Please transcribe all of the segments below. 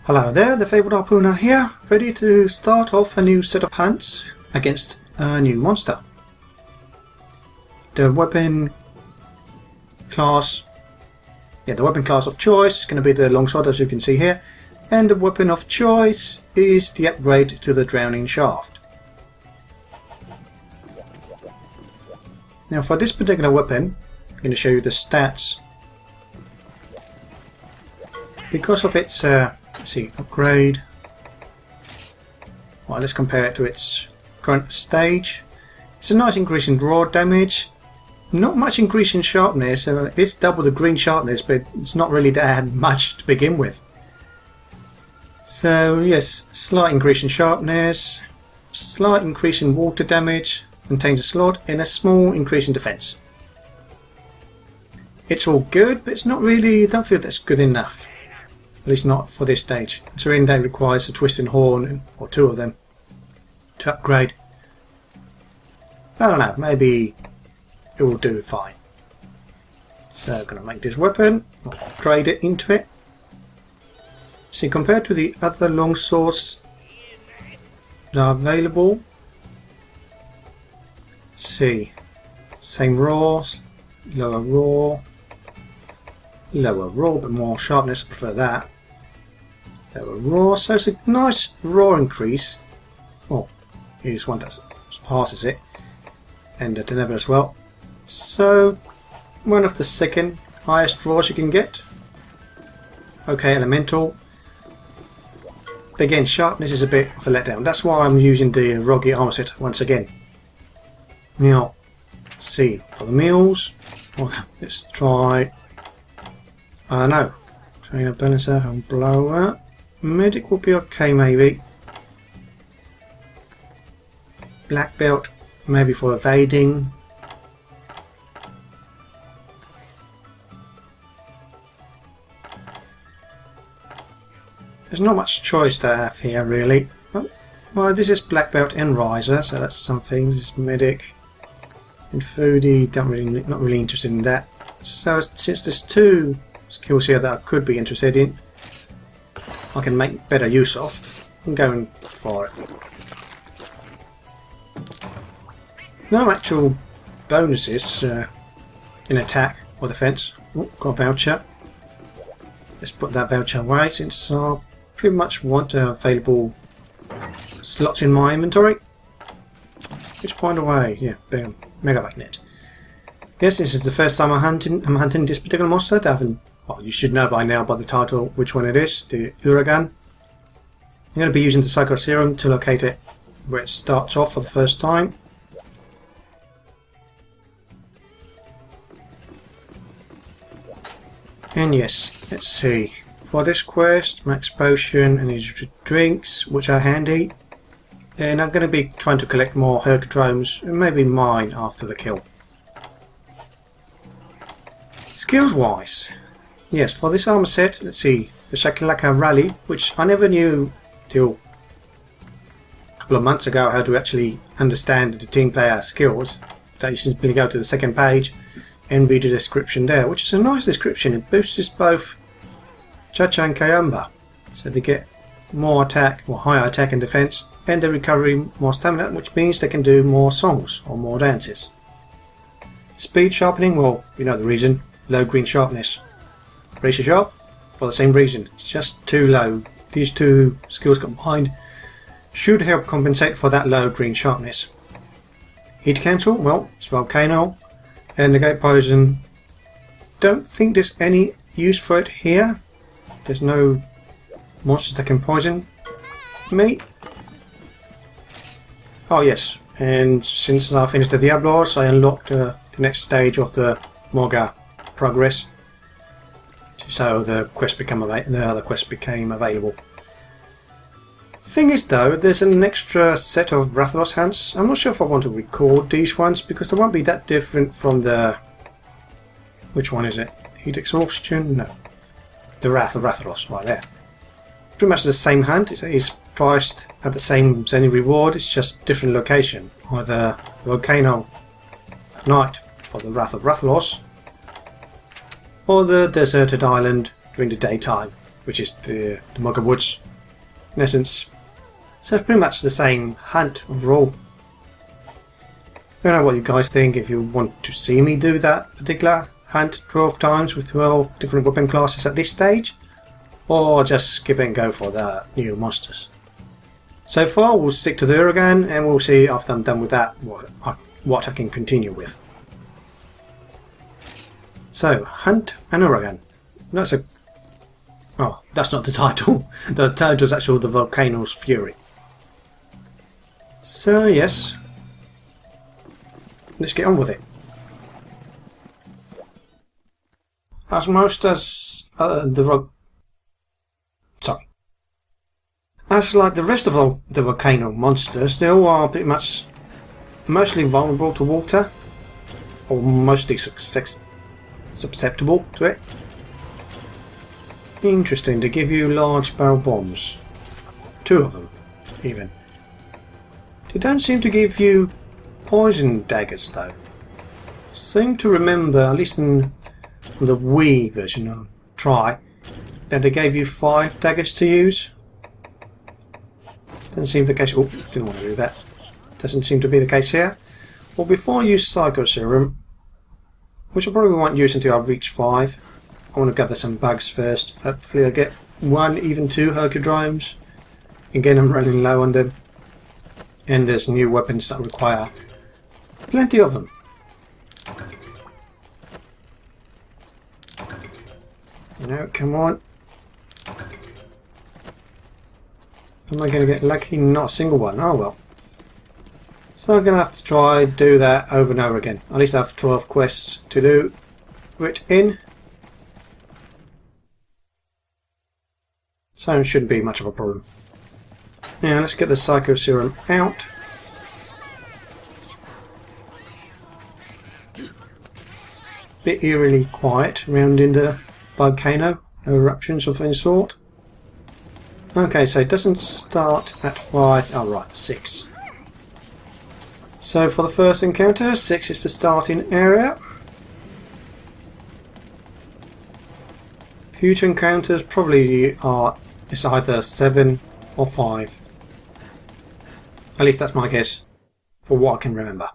Hello there, the Fabled Harpooner here, ready to start off a new set of hunts against a new monster. The weapon class of choice is going to be the longsword, as you can see here, and the weapon of choice is the upgrade to the drowning shaft. Now for this particular weapon, I'm going to show you the stats. Because of its let's see, upgrade. Well, let's compare it to its current stage. It's a nice increase in raw damage. Not much increase in sharpness. It is double the green sharpness, but it's not really that much to begin with. So yes, slight increase in sharpness, slight increase in water damage, maintains a slot, and a small increase in defense. It's all good, but it's not really. I don't feel that's good enough. At least not for this stage. Considering that requires a twisting horn, or two of them, to upgrade. I don't know, maybe it will do fine. So I'm going to make this weapon, upgrade it into it. See, compared to the other longswords that are available, see, same raw, lower raw, but more sharpness, I prefer that. Lower raw, so it's a nice raw increase. Well, here's one that passes it, and the Tenebra as well. So, one of the second highest raws you can get. Okay, elemental. But again, sharpness is a bit of a letdown. That's why I'm using the Rogi armor set once again. Now, let's see, for the meals, well, let's try. No. Trainer, balancer, and blower. Medic will be okay, maybe. Black belt, maybe for evading. There's not much choice to have here, really. Well, this is black belt and riser, so that's something. This is medic and foodie. Not really interested in that. So since there's two skills here that I could be interested in, I can make better use of. I'm going for it. No actual bonuses in attack or defense. Oh, got a voucher. Let's put that voucher away since I pretty much want available slots in my inventory. Which point away? Yeah, boom. Mega Magnet. Yes, this is the first time I'm hunting this particular monster. Well, you should know by now by the title which one it is, the Uragaan. I'm going to be using the Psycho Serum to locate it where it starts off for the first time. And yes, let's see. For this quest, max potion and these drinks, which are handy. And I'm going to be trying to collect more Hercodromes and maybe mine after the kill. Skills wise. Yes, for this armor set, let's see, the Shakalaka Rally, which I never knew till a couple of months ago how to actually understand the team player skills. That you simply go to the second page and read the description there, which is a nice description. It boosts both Chacha and Kayamba, so they get more attack, or higher attack and defense, and the recovery more stamina, which means they can do more songs or more dances. Speed sharpening, well, you know the reason, low green sharpness. Razor sharp, for the same reason, it's just too low. These two skills combined should help compensate for that low green sharpness. Heat cancel, well, it's Volcano, and negate poison. Don't think there's any use for it here. There's no monsters that can poison me. Oh yes, and since I finished the Diablos, I unlocked the next stage of the Morga progress. So the other quest became available. The thing is though, there's an extra set of Rathalos hunts. I'm not sure if I want to record these ones because they won't be that different from the... Which one is it? Heat Exhaustion? No. The Wrath of Rathalos, right there. Pretty much the same hunt. It's priced at the same as any reward, it's just different location. Either Volcano at night for the Wrath of Rathalos, or the deserted island during the daytime which is the Mugger Woods, in essence. So it's pretty much the same hunt overall. I don't know what you guys think, if you want to see me do that particular hunt 12 times with 12 different weapon classes at this stage, or just skip it and go for the new monsters. So far we'll stick to the Uragaan, and we'll see after I'm done with that what I can continue with. So, Hunt and Uragaan. That's a... oh, that's not the title. The title is actually the Volcano's Fury. So yes, let's get on with it. As most as as like the rest of the volcano monsters, they all are pretty much mostly vulnerable to water, or mostly susceptible to it. Interesting, they give you large barrel bombs. 2 of them, even. They don't seem to give you poison daggers though. Seem to remember, at least in the Wii version of Try, that they gave you 5 daggers to use. Doesn't seem the case. Oh, didn't want to do that. Doesn't seem to be the case here. Well, before I use Psycho Serum, which I probably won't use until I reach 5, I want to gather some bugs first. Hopefully I get 1, even 2 Hercudromes. Again, I'm running low on them. And there's new weapons that require plenty of them. No, come on. Am I going to get lucky? Not a single one. Oh well. So I'm going to have to try do that over and over again. At least I have 12 quests to do it in. So it shouldn't be much of a problem. Now let's get the Psycho Serum out. Bit eerily quiet around in the volcano. No eruptions of any sort. Okay, so it doesn't start at 5. Oh right, 6. So for the first encounter, 6 is the starting area. Future encounters probably are it's either 7 or 5. At least that's my guess, for what I can remember.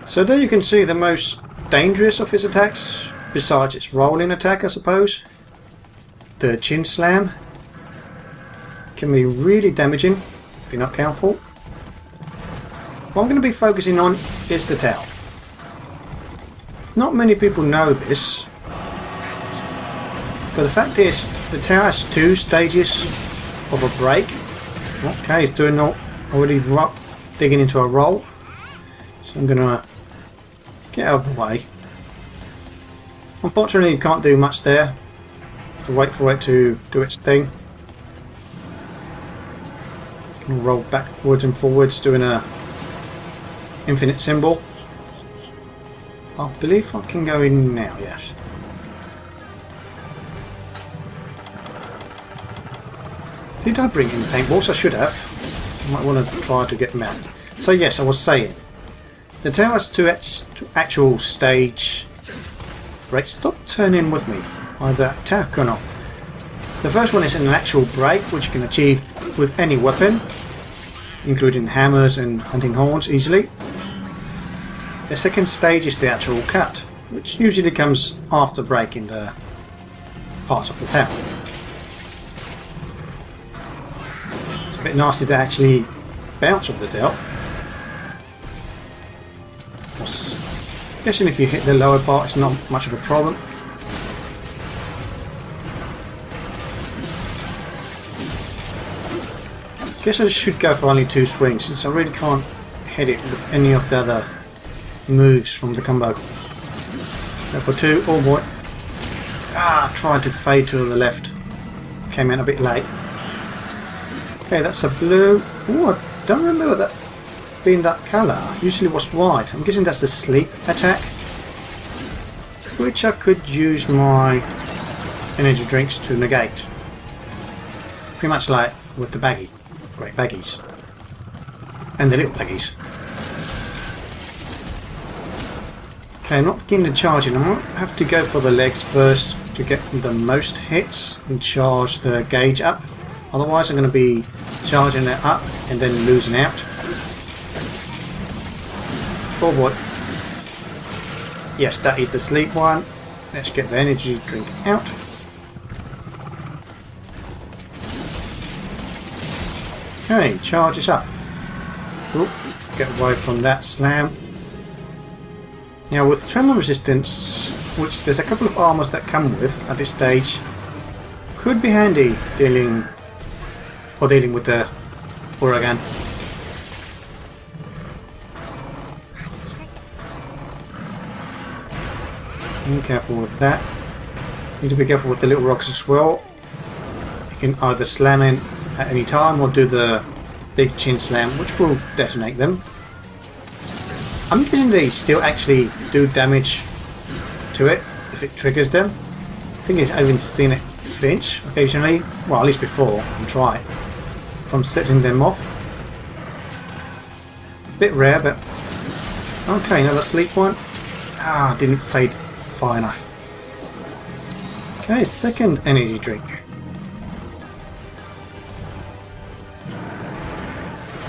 So there you can see the most dangerous of his attacks, besides its rolling attack I suppose. The Chin Slam can be really damaging if you're not careful. What I'm going to be focusing on is the tail. Not many people know this, but the fact is the tail has 2 stages of a break. Okay, it's doing already digging into a roll, so I'm going to get out of the way. Unfortunately you can't do much there. Have to wait for it to do its thing. Can roll backwards and forwards doing a infinite symbol. I believe I can go in now, yes. Did I bring in the paintballs? I should have. I might want to try to get them out. So yes, I was saying the tail has 2 actual stage breaks. Stop turning with me, either attack or not. The first one is an actual break, which you can achieve with any weapon, including hammers and hunting horns easily. The second stage is the actual cut, which usually comes after breaking the parts of the tail. It's a bit nasty to actually bounce off the tail. Guessing if you hit the lower part it's not much of a problem. Guess I should go for only 2 swings since I really can't hit it with any of the other moves from the combo. Go for 2, oh boy. Tried to fade to the left. Came in a bit late. Okay, that's a blue. Oh, I don't remember that being that colour. Usually it was white. I'm guessing that's the sleep attack, which I could use my energy drinks to negate. Pretty much like with the baggies. And the little baggies. Okay, I'm not getting the charging. I might have to go for the legs first to get the most hits and charge the gauge up. Otherwise I'm going to be charging it up and then losing out. Oh boy. Yes, that is the sleep one. Let's get the energy drink out. Okay, charge us up. Oop, get away from that slam. Now with tremor resistance, which there's a couple of armors that come with at this stage, could be handy dealing with the Uragaan. Be careful with that. Need to be careful with the little rocks as well. You can either slam in at any time or do the big chin slam, which will detonate them. I'm guessing they still actually do damage to it if it triggers them. The thing is, I've even seen it flinch occasionally, well at least before, and try from setting them off. Bit rare, but okay, another sleep one. Ah, didn't fade far enough. Okay, second energy drink.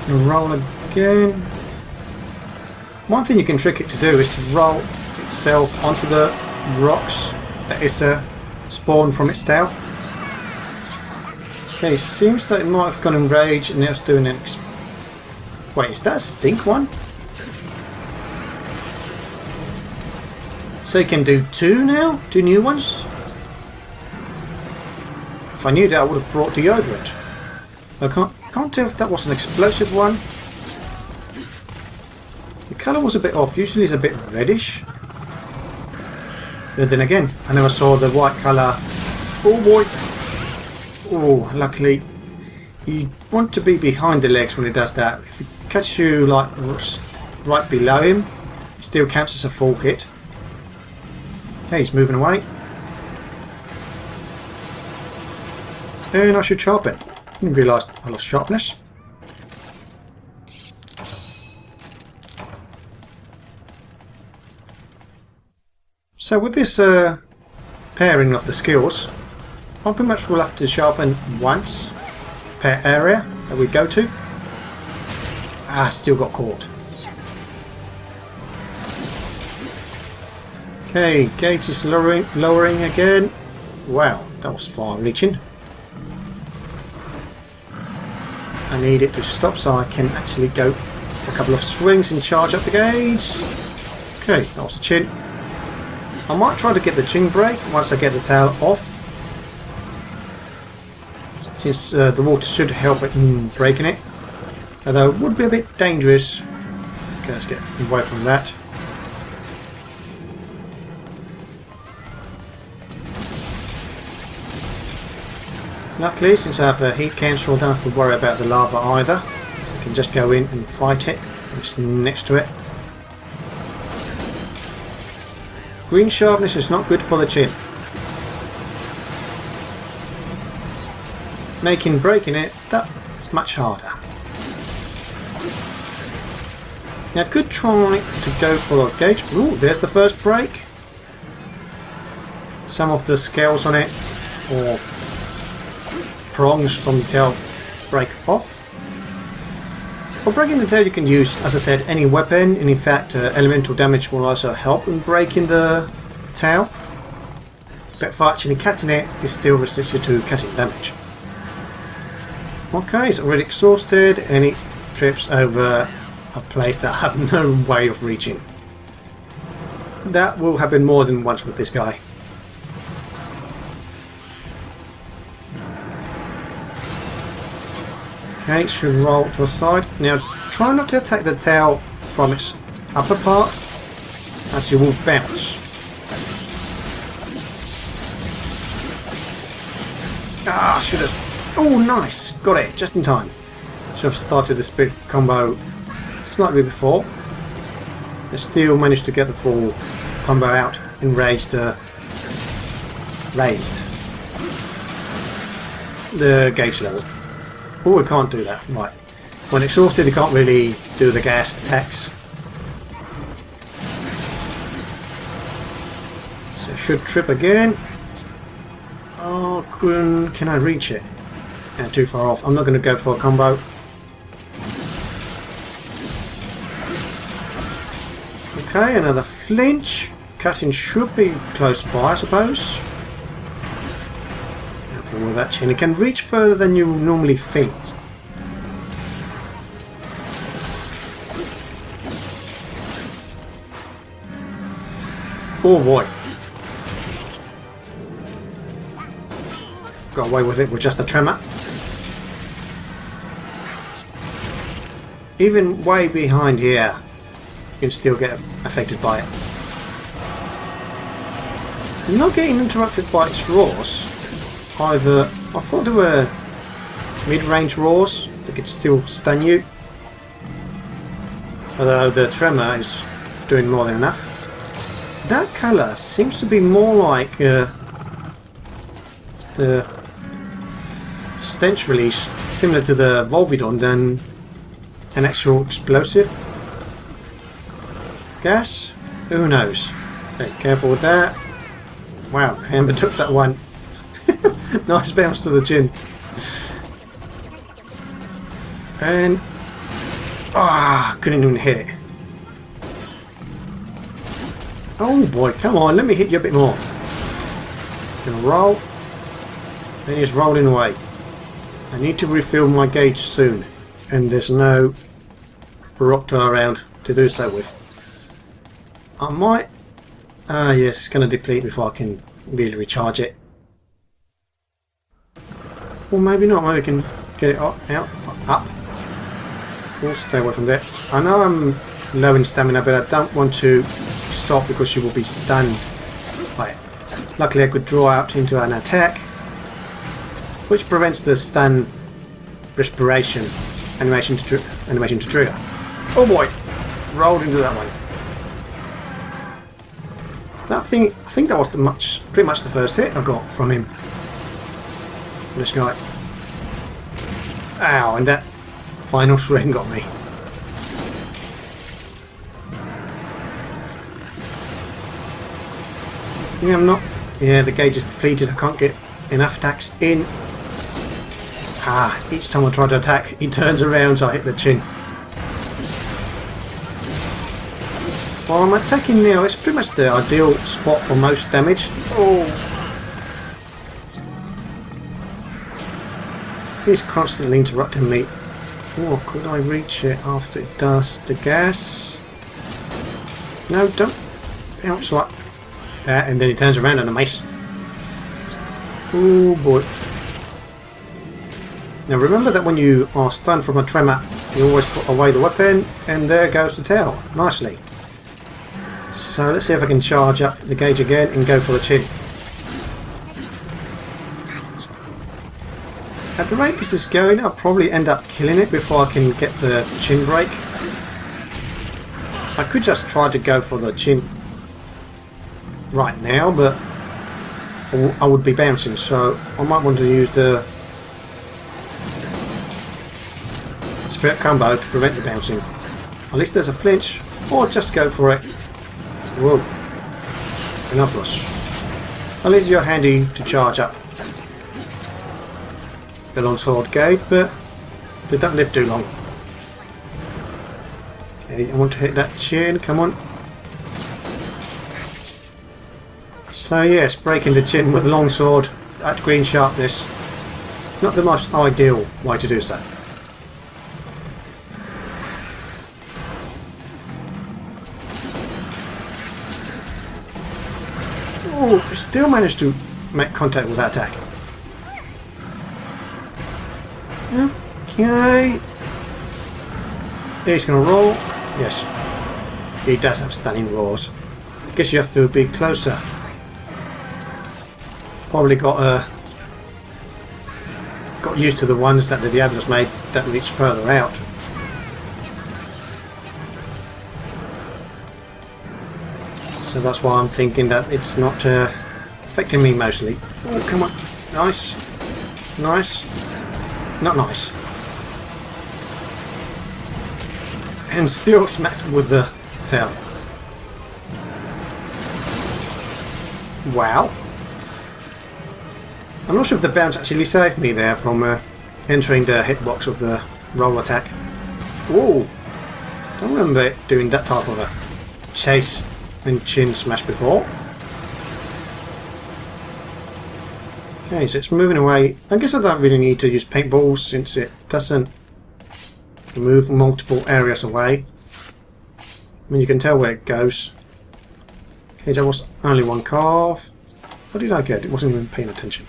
Roll again. One thing you can trick it to do is to roll itself onto the rocks that is spawned from its tail. Okay, seems that it might have gone in rage and now it's doing an wait, is that a stink one? So you can do two now? Two new ones? If I knew that I would have brought deodorant. I can't tell if that was an explosive one. The colour was a bit off, usually it's a bit reddish. But then again, I never saw the white colour. Oh boy! Oh, luckily. You want to be behind the legs when it does that. If it catches you like right below him, it still counts as a full hit. Okay, he's moving away. And I should sharpen. Didn't realise I lost sharpness. So with this pairing of the skills, I pretty much will have to sharpen once per area that we go to. Ah, still got caught. Okay, gauge is lowering again. Wow, that was far reaching. I need it to stop so I can actually go for a couple of swings and charge up the gauge. Okay, that was a chin. I might try to get the chin break once I get the tail off, since the water should help it in breaking it, although it would be a bit dangerous. Okay, let's get away from that. Luckily, since I have a heat cancel, I don't have to worry about the lava either, so I can just go in and fight it. It's next to it. Green sharpness is not good for the chin, making breaking it that much harder. Now I could try to go for a gauge. Ooh, there's the first break. Some of the scales on it, or prongs from the tail, break off. For breaking the tail you can use, as I said, any weapon, and in fact elemental damage will also help in breaking the tail. But for actually cutting it, is still restricted to cutting damage. Okay, it's already exhausted and it trips over a place that I have no way of reaching. That will happen more than once with this guy. Okay, it should roll to a side. Now try not to attack the tail from its upper part, as you will bounce. Ah, should have. Oh, nice! Got it, just in time. Should have started the spirit combo slightly before. I still managed to get the full combo out and raised the gauge level. Oh, we can't do that. Right. When exhausted, you can't really do the gas attacks. So should trip again. Oh, can I reach it? Too far off. I'm not going to go for a combo. Okay, another flinch. Cutting should be close by, I suppose. Careful with that chin. It can reach further than you normally think. Oh boy. Got away with it with just a tremor. Even way behind here, you can still get affected by it. I'm not getting interrupted by its roars. Either, I thought they were mid-range roars that could still stun you. Although the tremor is doing more than enough. That colour seems to be more like the stench release, similar to the Volvidon, than an actual explosive gas. Who knows? Okay, careful with that. Wow, Camber took that one. Nice bounce to the chin. And couldn't even hit it. Oh boy, come on, let me hit you a bit more. Gonna roll. Then he's rolling away. I need to refill my gauge soon. And there's no Barocta around to do so with. I might... yes, it's going to deplete before I can really recharge it. Or maybe not, maybe I can get it up. We'll stay away from that. I know I'm low in stamina, but I don't want to stop because she will be stunned by it. Luckily I could draw out into an attack, which prevents the stun respiration animation to trigger. Oh boy! Rolled into that one. I think that was pretty much the first hit I got from him. This guy. Ow, and that final swing got me. Yeah, I'm not... Yeah, the gauge is depleted. I can't get enough attacks in. Each time I try to attack, he turns around, so I hit the chin. While I'm attacking now, it's pretty much the ideal spot for most damage. Oh! He's constantly interrupting me. Oh, could I reach it after it does the gas? No, don't bounce like that, and then he turns around and a mace. Oh boy. Now remember that when you are stunned from a tremor, you always put away the weapon, and there goes the tail, nicely. So let's see if I can charge up the gauge again and go for the chin. At the rate this is going, I'll probably end up killing it before I can get the chin break. I could just try to go for the chin right now, but I would be bouncing, so I might want to use the spirit combo to prevent the bouncing. At least there's a flinch, or just go for it. Whoa. An uprush. At least you're handy to charge up the longsword gauge, but they don't live too long. Okay, I want to hit that chin, come on. So yes, breaking the chin with the longsword at green sharpness. Not the most ideal way to do so. Oh, still managed to make contact with that attack. Okay. He's going to roll. Yes. He does have stunning roars. Guess you have to be closer. Probably got got used to the ones that the Diablos made that reach further out. So that's why I'm thinking that it's not affecting me mostly. Oh, come on. Nice. Nice. Not nice. And still smacked with the tail. Wow. I'm not sure if the bounce actually saved me there from entering the hitbox of the roll attack. Whoa! Don't remember it doing that type of a chase and chin smash before. Okay, so it's moving away. I guess I don't really need to use paintballs since it doesn't move multiple areas away. I mean, you can tell where it goes. Okay, that was only one carve. What did I get? It wasn't even paying attention.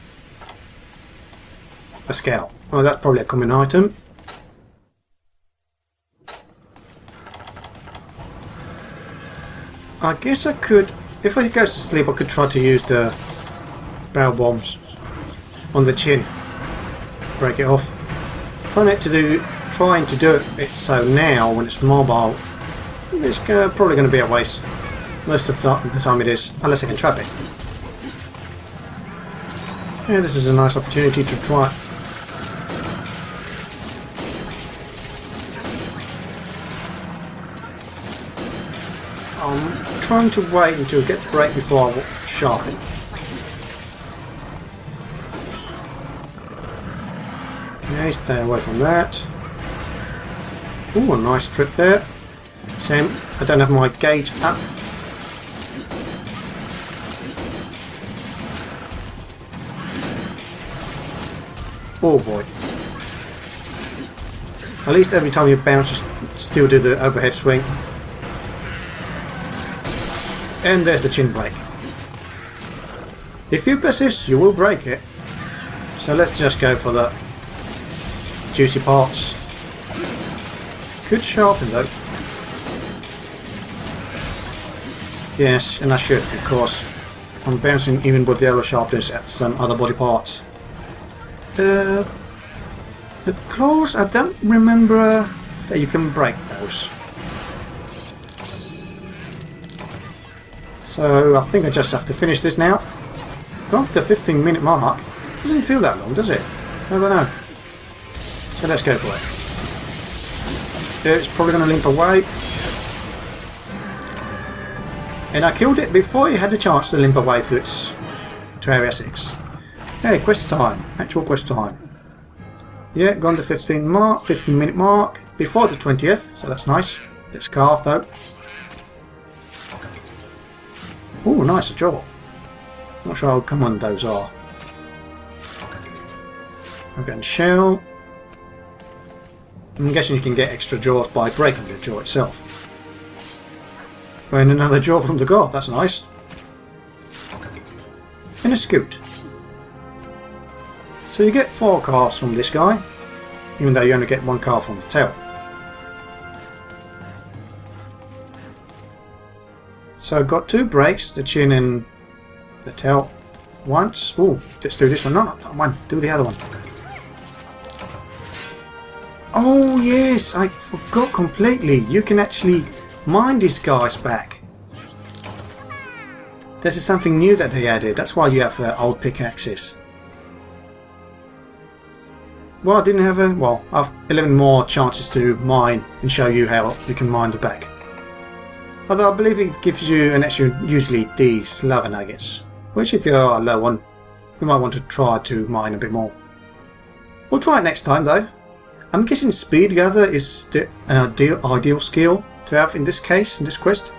A scout. Oh, that's probably a common item. I guess I could, if I goes to sleep, I could try to use the barrel bombs on the chin. Break it off. Trying to do it so now when it's mobile, it's probably going to be a waste. Most of the time it is, unless I can trap it. Yeah, this is a nice opportunity to try it. I'm trying to wait until it gets break before I sharpen. Okay, stay away from that. Ooh, a nice trip there. Same, I don't have my gauge up. Oh boy. At least every time you bounce, you still do the overhead swing. And there's the chin break. If you persist, you will break it. So let's just go for the juicy parts. Could sharpen though. Yes, and I should, because I'm bouncing even with the arrow sharpness at some other body parts. The claws, I don't remember that you can break those. So I think I just have to finish this now. Well, the 15-minute mark doesn't feel that long, does it? I don't know. So let's go for it. Yeah, it's probably going to limp away. And I killed it before it had the chance to limp away to area 6. Hey, quest time. Actual quest time. Yeah, gone the 15-minute mark before the 20th, so that's nice. Bit scarf though. Oh, nice, a jaw. Not sure how common those are. I'm getting shell. I'm guessing you can get extra jaws by breaking the jaw itself. And another jaw from the god, that's nice. And a scoot. So you get 4 calves from this guy, even though you only get 1 calf from the tail. So I've got 2 breaks, the chin and the tail once. Ooh, let's do this one. No, not that one. Do the other one. Oh yes, I forgot completely. You can actually mine these guys back. This is something new that they added. That's why you have old pickaxes. Well, I didn't have well, I have 11 more chances to mine and show you how you can mine the back. Although I believe it gives you an extra, usually these lava nuggets, which if you're low on, you might want to try to mine a bit more. We'll try it next time though. I'm guessing speed gather is an ideal skill to have in this case, in this quest.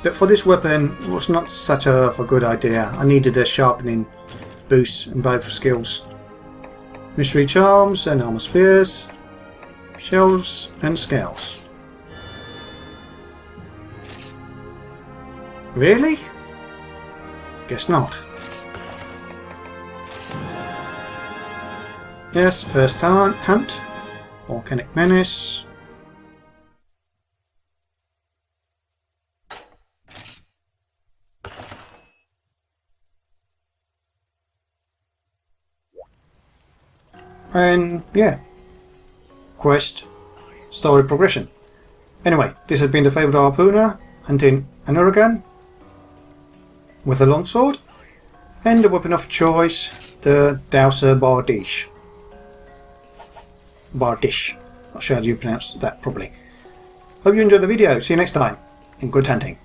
But for this weapon, it was not such a good idea. I needed a sharpening boost in both skills. Mystery charms and armor spheres, shells and scales. Really? Guess not. Yes, first hunt. Volcanic Menace. And yeah, quest, story progression. Anyway, this has been the Fabled Harpooner hunting an Uragaan with a longsword, and the weapon of choice, the Dourser Bardiche. Bardiche. Not sure how you pronounce that properly. Hope you enjoyed the video. See you next time, and good hunting.